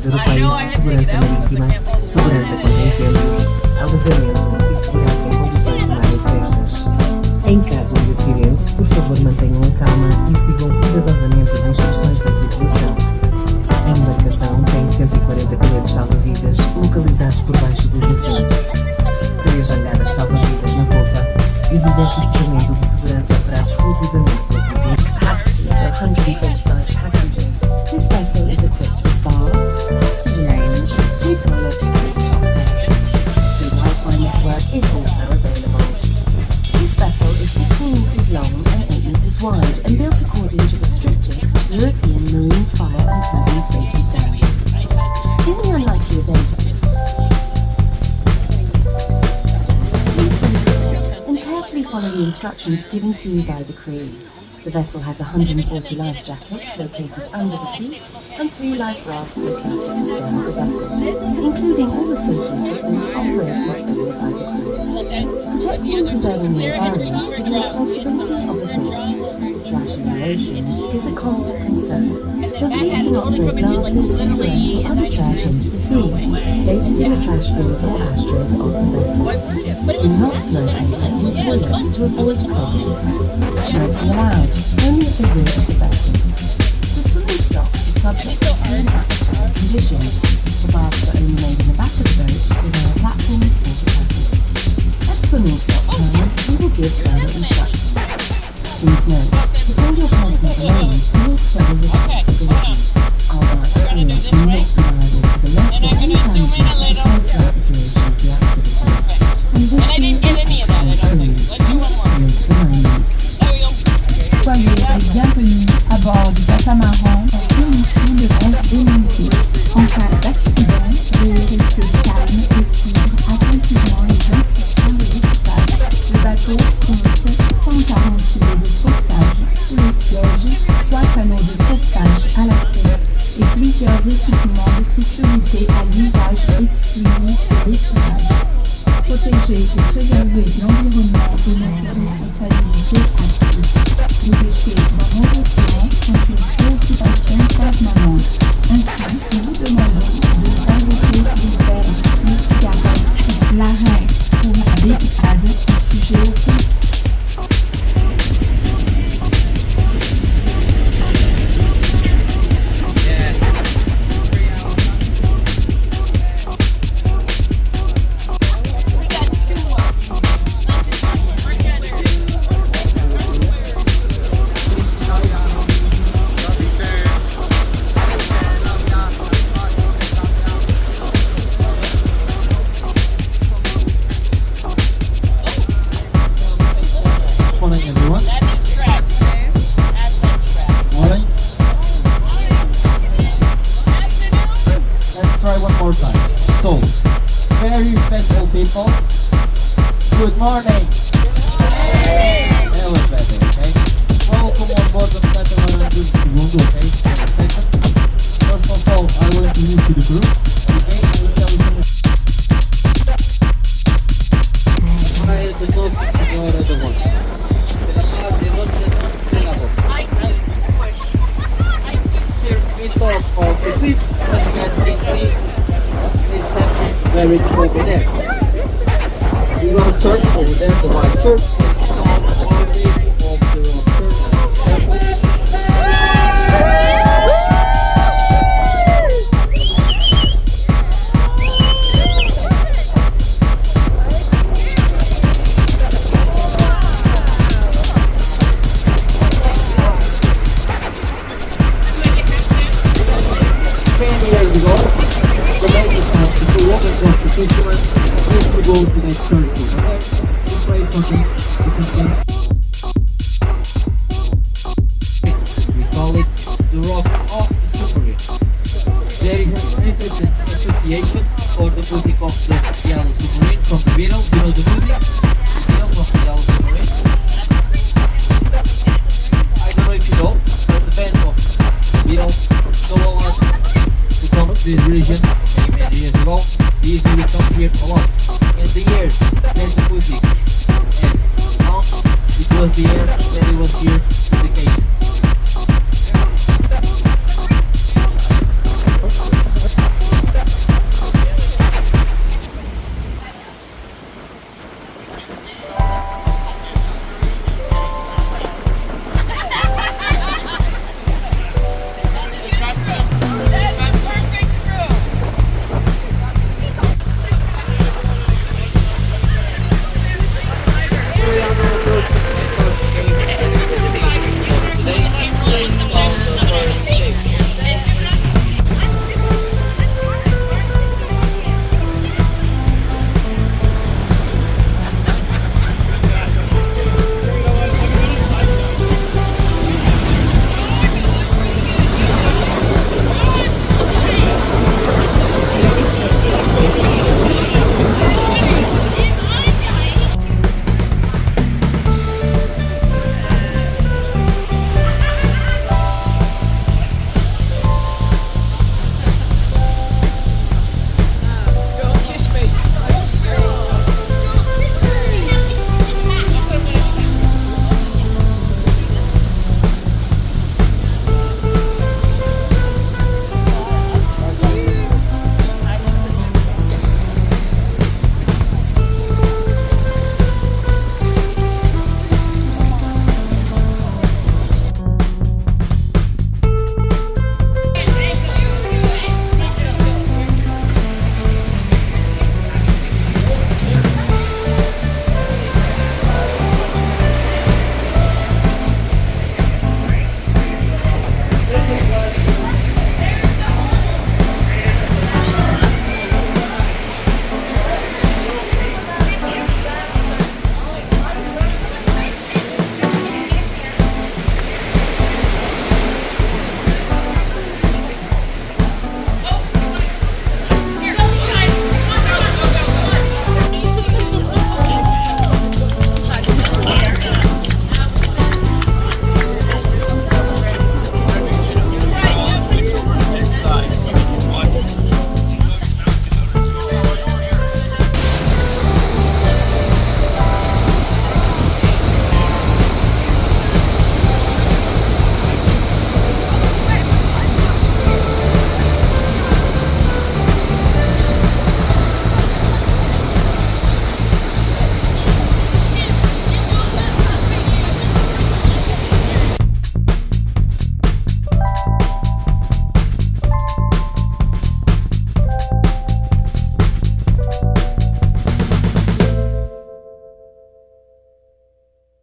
Agências Europeias de Segurança Marítima, segurança contra incêndios, alojamento e segurança em condições de mar adversas. Em caso de acidente, por favor mantenham a calma e sigam cuidadosamente as instruções da tripulação. A embarcação tem 140 coletes salva-vidas localizados por baixo dos assentos, 3 jangadas salva-vidas na popa e diverso equipamento de segurança operado exclusivamente pela tripulação. Capacity for 125 passengers. This vessel is equipped with bar, oxygen range, 2 toilets and a top deck. The Wi-Fi network is also available. This vessel is 16 meters long and 8 meters wide and built according to the strictest European marine fire and flooding safety standards. In the unlikely event of please stay calm and carefully follow the instructions given to you by the crew. The vessel has 140 life jackets located under the seats and 3 life rafts located at the stern of the vessel, including all the safety equipment operated only by the crew. Protecting and preserving the environment is a responsibility of us all. Trash in the ocean is a constant concern, so please do not throw glasses, cigarettes or other trash into the sea. Place it in the trash bins or ashtrays of the vessel. Do not float paper in toilets to avoid clogging. Smoking allowed only at the rear of the vessel. The swimming stock is subject to certain atmospheric conditions. The baths are only made in the back of the boat with there are platforms for the paddles. At swimming stock times, we will give further instructions. Please note, with all your personal belongings are your sole responsibility. Our work crews will not be liable for the loss or any damages occurred throughout the duration of the activity. We wish you an excellent cruise. Thank you for the moment. Soyez les bienvenus à bord du catamaran en conditions de grande délimitée. En cas d'accident, veuillez rester calme et suivre attentivement les instructions de l'équipage. Le bateau contient 140 filets de sauvetage sous le siège, 3 canaux de sauvetage à la tête et plusieurs équipements de sécurité à l'usage exclusif de l'équipage. Protéger et préserver l'environnement est notre responsabilité à tous. Les déchets dans nos océans sont une préoccupation permanente. Ainsi, nous vous demandons de arrêter les verres, les cigarettes, l'arrêt pour la baignade au sujet au people. Good morning. That was better, okay? Welcome on board the catamaran to Segundo, okay? First of all, I will introduce you to the group, okay? I will tell you something. I am the most senior of the world. Very good over there. You want to church over there, the white church. For the music of the yellow submarine from the middle, below the music, the middle of the yellow submarine. I don't know if you know, but the band of the Beatles go on to come to this region many years ago. They usually come here a lot. And the years when the music and now it was the year when it was here